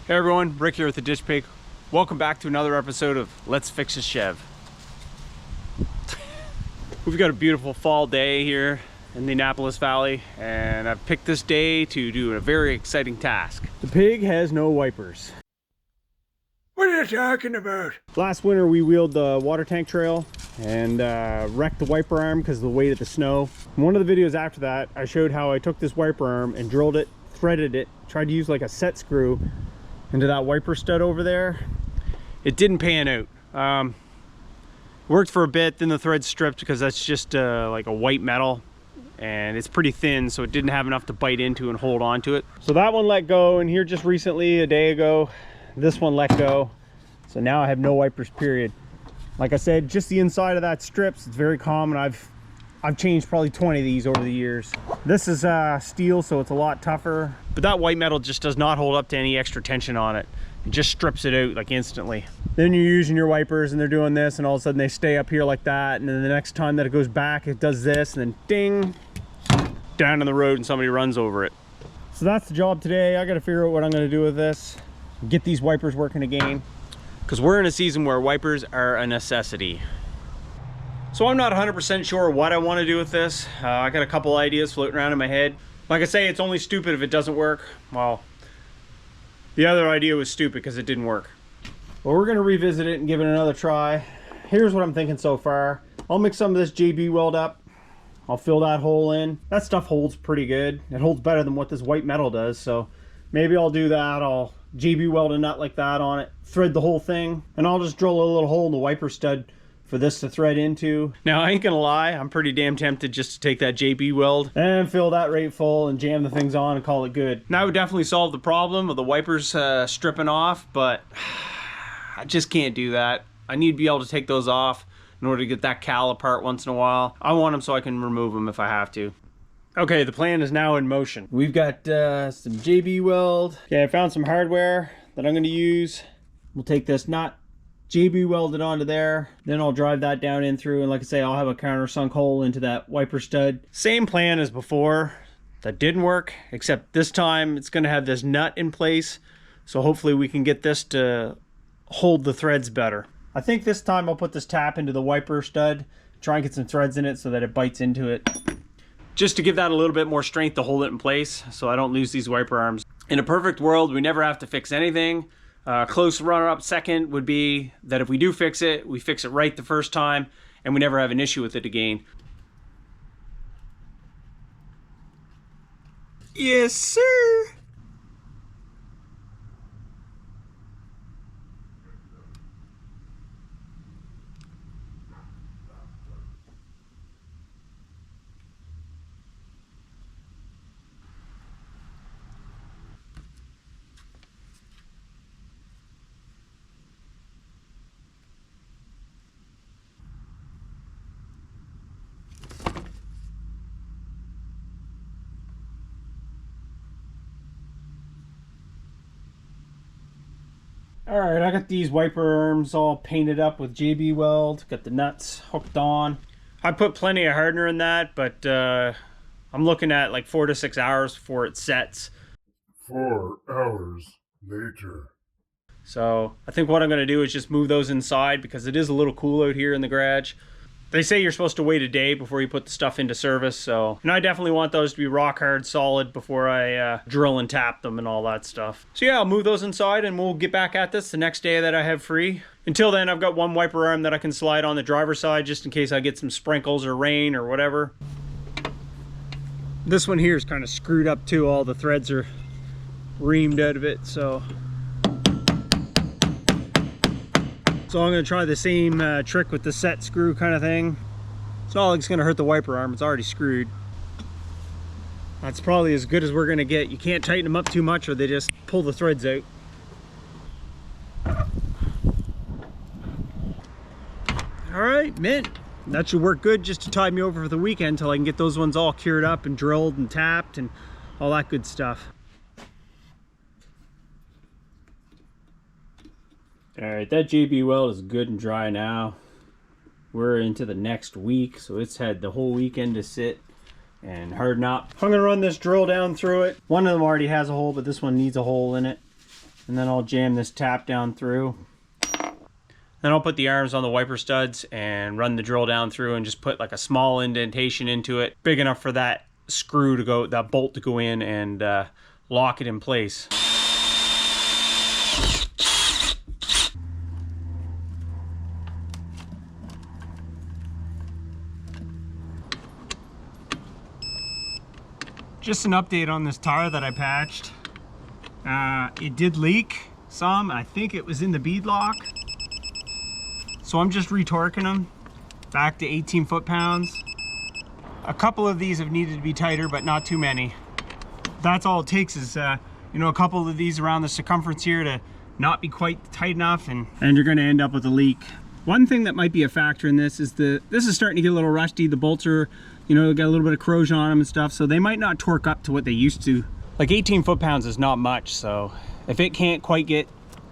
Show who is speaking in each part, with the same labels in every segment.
Speaker 1: Hey everyone, Rick here with the Ditch Pig. Welcome back to another episode of Let's Fix a Chev. We've got a beautiful fall day here in the Annapolis Valley, and I've picked this day to do a very exciting task. The pig has no wipers.
Speaker 2: What are you talking about?
Speaker 1: Last winter we wheeled the water tank trail and wrecked the wiper arm because of the weight of the snow. In one of the videos after that, I showed how I took this wiper arm and drilled it, threaded it, tried to use like a set screw into that wiper stud over there. It didn't pan out. Worked for a bit, then the thread stripped because that's just like a white metal and it's pretty thin, so it didn't have enough to bite into and hold on to it. So that one let go, and here just recently, a day ago, this one let go. So now I have no wipers, period. Like I said, just the inside of that strips. It's very common. I've changed probably 20 of these over the years. This is steel, so it's a lot tougher. But that white metal just does not hold up to any extra tension on it. It just strips it out like instantly. Then you're using your wipers and they're doing this, and all of a sudden they stay up here like that. And then the next time that it goes back, it does this, and then ding, down in the road and somebody runs over it. So that's the job today. I gotta figure out what I'm gonna do with this. Get these wipers working again. Because we're in a season where wipers are a necessity. So I'm not 100% sure what I want to do with this. I got a couple ideas floating around in my head. Like I say, it's only stupid if it doesn't work. Well, the other idea was stupid because it didn't work. Well, we're going to revisit it and give it another try. Here's what I'm thinking so far. I'll mix some of this JB weld up. I'll fill that hole in. That stuff holds pretty good. It holds better than what this white metal does. So maybe I'll do that. I'll JB weld a nut like that on it, thread the whole thing, and I'll just drill a little hole in the wiper stud for this to thread into. Now, I ain't gonna lie, I'm pretty damn tempted just to take that JB weld and fill that right full and jam the things on and call it good. Now, it would definitely solve the problem of the wipers stripping off, but I just can't do that. I need to be able to take those off in order to get that cowl apart once in a while. I want them so I can remove them if I have to. Okay, the plan is now in motion. We've got some JB weld. Okay, I found some hardware that I'm gonna use. We'll take this nut, JB weld it onto there, then I'll drive that down in through, and like I say, I'll have a countersunk hole into that wiper stud. Same plan as before. That didn't work, except this time it's gonna have this nut in place, so hopefully we can get this to hold the threads better. I think this time I'll put this tap into the wiper stud, try and get some threads in it so that it bites into it. Just to give that a little bit more strength to hold it in place so I don't lose these wiper arms. In a perfect world, we never have to fix anything. Close runner-up second would be that if we do fix it, we fix it right the first time and we never have an issue with it again. Yes, sir. Alright, I got these wiper arms all painted up with JB weld, got the nuts hooked on. I put plenty of hardener in that, but I'm looking at like 4 to 6 hours before it sets.
Speaker 2: 4 hours later.
Speaker 1: So I think what I'm going to do is just move those inside because it is a little cool out here in the garage. They say you're supposed to wait a day before you put the stuff into service, so... And I definitely want those to be rock hard, solid before I drill and tap them and all that stuff. So yeah, I'll move those inside and we'll get back at this the next day that I have free. Until then, I've got one wiper arm that I can slide on the driver's side just in case I get some sprinkles or rain or whatever. This one here is kind of screwed up too. All the threads are reamed out of it, so... So I'm going to try the same trick with the set screw kind of thing. It's not like it's going to hurt the wiper arm, it's already screwed. That's probably as good as we're going to get. You can't tighten them up too much or they just pull the threads out. Alright, mint. That should work good just to tide me over for the weekend until I can get those ones all cured up and drilled and tapped and all that good stuff. Alright, that JB weld is good and dry now. We're into the next week, so it's had the whole weekend to sit and harden up. I'm going to run this drill down through it. One of them already has a hole, but this one needs a hole in it. and then I'll jam this tap down through. Then I'll put the arms on the wiper studs and run the drill down through and just put like a small indentation into it, big enough for that screw to go, that bolt to go in and lock it in place. Just an update on this tire that I patched. It did leak some. I think it was in the bead lock. So I'm just retorquing them back to 18 foot-pounds. A couple of these have needed to be tighter, but not too many. That's all it takes is, you know, a couple of these around the circumference here to not be quite tight enough, and you're gonna end up with a leak. One thing that might be a factor in this is this is starting to get a little rusty. The bolts are, you know, got a little bit of corrosion on them and stuff, so they might not torque up to what they used to. Like 18 foot-pounds is not much, so if it can't quite get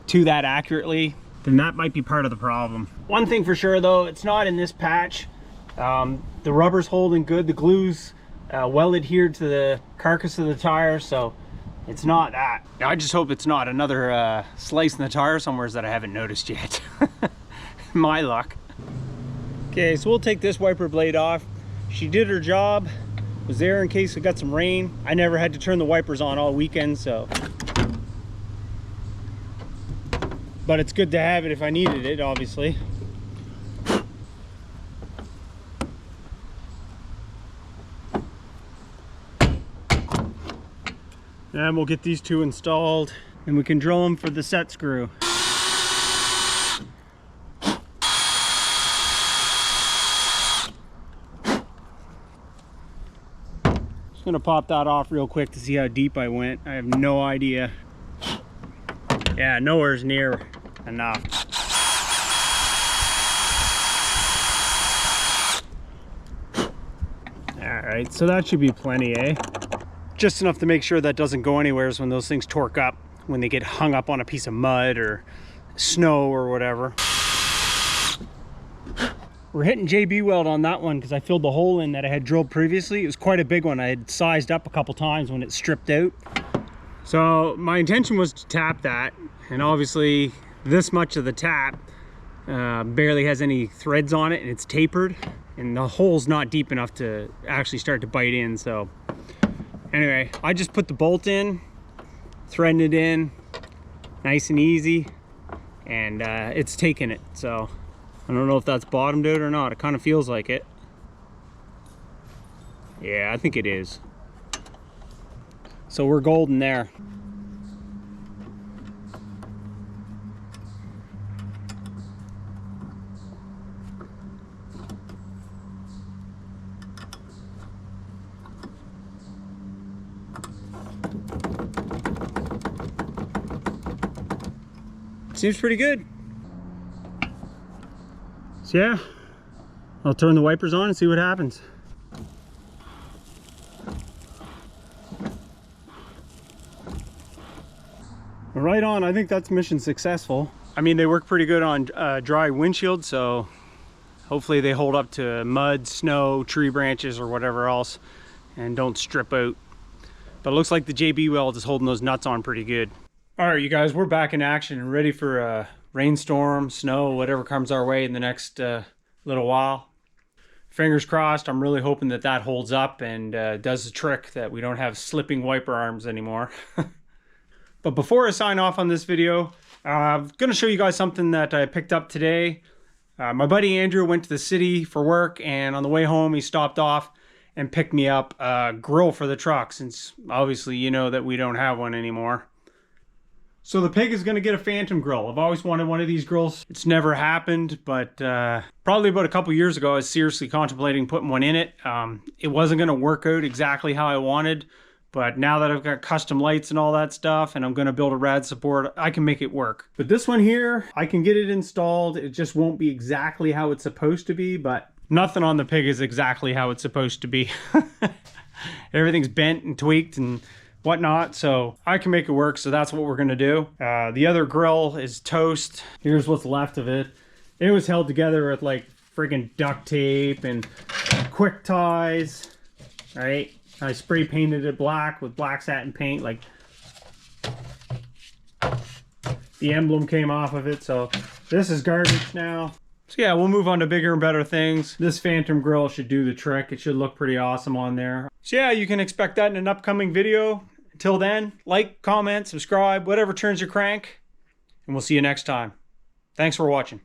Speaker 1: to that accurately, then that might be part of the problem. One thing for sure though, it's not in this patch. The rubber's holding good, the glue's well adhered to the carcass of the tire, so it's not that. I just hope it's not another slice in the tire somewhere that I haven't noticed yet. My luck. Okay, so we'll take this wiper blade off. She did her job, was there in case we got some rain. I never had to turn the wipers on all weekend, so. But it's good to have it if I needed it, obviously. And we'll get these two installed and we can drill them for the set screw. Just gonna pop that off real quick to see how deep I went. I have no idea. Yeah, nowhere's near enough. All right, so that should be plenty, eh? Just enough to make sure that doesn't go anywhere when those things torque up, when they get hung up on a piece of mud or snow or whatever. We're hitting JB weld on that one because I filled the hole in that I had drilled previously. It was quite a big one. I had sized up a couple times when it stripped out. So my intention was to tap that, and obviously this much of the tap barely has any threads on it, and it's tapered, and the hole's not deep enough to actually start to bite in. So anyway, I just put the bolt in, threading it in, nice and easy, and it's taking it. So I don't know if that's bottomed out or not. It kind of feels like it. Yeah, I think it is. So we're golden there. Seems pretty good. So yeah, I'll turn the wipers on and see what happens. Right on, I think that's mission successful. I mean, they work pretty good on dry windshield, so hopefully they hold up to mud, snow, tree branches, or whatever else, and don't strip out. But it looks like the JB weld is holding those nuts on pretty good. All right, you guys, we're back in action and ready for a rainstorm, snow, whatever comes our way in the next little while. Fingers crossed. I'm really hoping that that holds up and does the trick, that we don't have slipping wiper arms anymore. But before I sign off on this video, I'm going to show you guys something that I picked up today. My buddy Andrew went to the city for work, and on the way home he stopped off and picked me up a grill for the truck, since obviously you know that we don't have one anymore. So the pig is going to get a phantom grill. I've always wanted one of these grills. It's never happened, but probably about a couple years ago I was seriously contemplating putting one in it. It wasn't going to work out exactly how I wanted, but now that I've got custom lights and all that stuff, and I'm going to build a rad support, I can make it work. But this one here, I can get it installed. It just won't be exactly how it's supposed to be, but nothing on the pig is exactly how it's supposed to be. Everything's bent and tweaked and whatnot, so I can make it work. So that's what we're gonna do. The other grill is toast. Here's what's left of it. It was held together with like friggin' duct tape and quick ties. All right, I spray painted it black with black satin paint. Like, the emblem came off of it, so this is garbage now. So yeah, we'll move on to bigger and better things. This Phantom grill should do the trick. It should look pretty awesome on there. So yeah, you can expect that in an upcoming video. Until then, like, comment, subscribe, whatever turns your crank, and we'll see you next time. Thanks for watching.